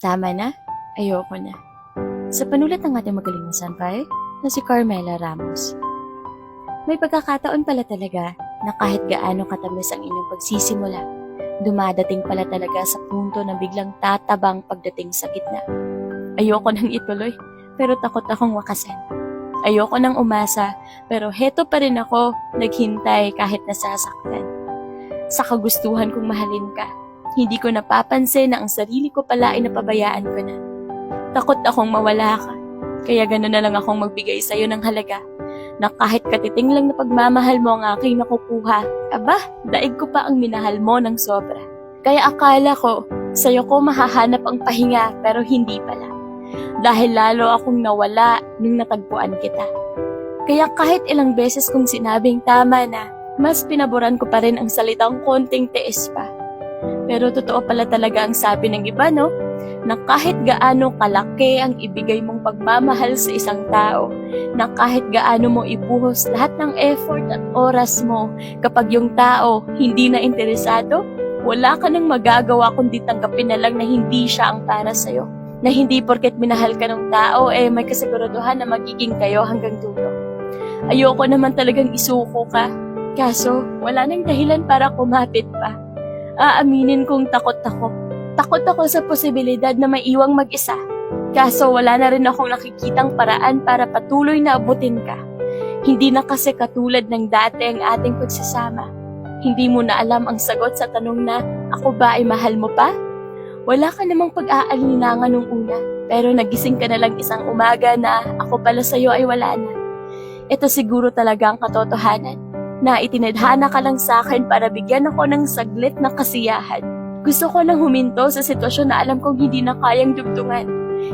Tama na, ayoko na. Sa panulat ng ating magaling na senpai na si Carmela Ramos. May pagkakataon pala talaga na kahit gaano katamis ang inyong pagsisimula, dumadating pala talaga sa punto na biglang tatabang pagdating sa gitna. Ayoko nang ituloy, pero takot akong wakasan. Ayoko nang umasa, pero heto pa rin ako, naghintay kahit nasasaktan. Sa kagustuhan kong mahalin ka, hindi ko napapansin na ang sarili ko pala ay napabayaan ko na. Takot akong mawala ka, kaya gano'n na lang akong magbigay sa'yo ng halaga, na kahit katiting lang na pagmamahal mo ang aking nakukuha, aba, daig ko pa ang minahal mo ng sobra. Kaya akala ko, sa'yo ko mahahanap ang pahinga, pero hindi pala. Dahil lalo akong nawala nung natagpuan kita. Kaya kahit ilang beses kong sinabing tama na, mas pinaboran ko pa rin ang salitang konting tiis pa. Pero totoo pala talaga ang sabi ng iba, no? Na kahit gaano kalaki ang ibigay mong pagmamahal sa isang tao, na kahit gaano mo ibuhos lahat ng effort at oras mo, kapag yung tao hindi na interesado, wala ka nang magagawa kundi tanggapin na lang na hindi siya ang para sa'yo. Na hindi porket minahal ka ng tao, may kasiguraduhan na magiging kayo hanggang dulo. Ayoko naman talagang isuko ka, kaso wala nang dahilan para kumapit pa. Aaminin kong takot ako. Takot ako sa posibilidad na maiwang mag-isa. Kaso wala na rin akong nakikitang paraan para patuloy na abutin ka. Hindi na kasi katulad ng dati ang ating pagsasama. Hindi mo na alam ang sagot sa tanong na, ako ba ay mahal mo pa? Wala ka namang pag-aalinlangan nung una, pero nagising ka na lang isang umaga na ako pala sa'yo ay wala na. Ito siguro talaga ang katotohanan, na itinadhana ka lang sa akin para bigyan ako ng saglit na kasiyahan. Gusto ko nang huminto sa sitwasyon na alam kong hindi na kayang dugtungan.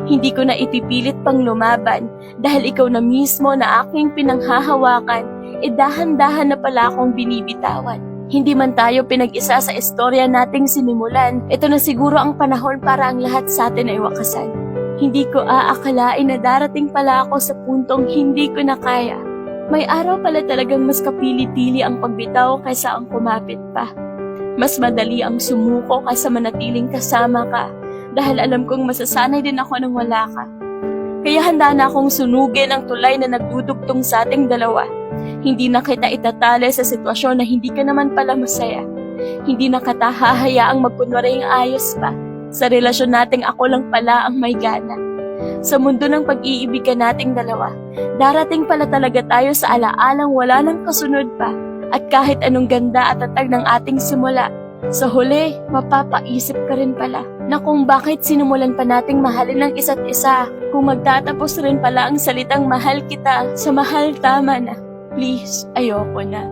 Hindi ko na ipipilit pang lumaban dahil ikaw na mismo na aking pinanghahawakan, dahan-dahan na pala akong binibitawan. Hindi man tayo pinag-isa sa istorya nating sinimulan, ito na siguro ang panahon para ang lahat sa atin ay wakasan. Hindi ko aakalain na darating pala ako sa puntong hindi ko na kaya. May araw pala talagang mas kapili-pili ang pagbitaw kaysa ang kumapit pa. Mas madali ang sumuko kaysa manatiling kasama ka dahil alam kong masasanay din ako nang wala ka. Kaya handa na akong sunugin ang tulay na nagdudugtong sa ating dalawa. Hindi na kita itatali sa sitwasyon na hindi ka naman pala masaya. Hindi na kita hahayaang magkunwaring ayos pa. Sa relasyon nating ako lang pala ang may gana. Sa mundo ng pag-iibigan nating dalawa, darating pala talaga tayo sa alaalang wala nang kasunod pa. At kahit anong ganda at tatag ng ating simula, sa huli, mapapaisip ka rin pala na kung bakit sinumulan pa nating mahalin ng isa't isa, kung magtatapos rin pala ang salitang mahal kita sa mahal tama na. Please, ayoko na.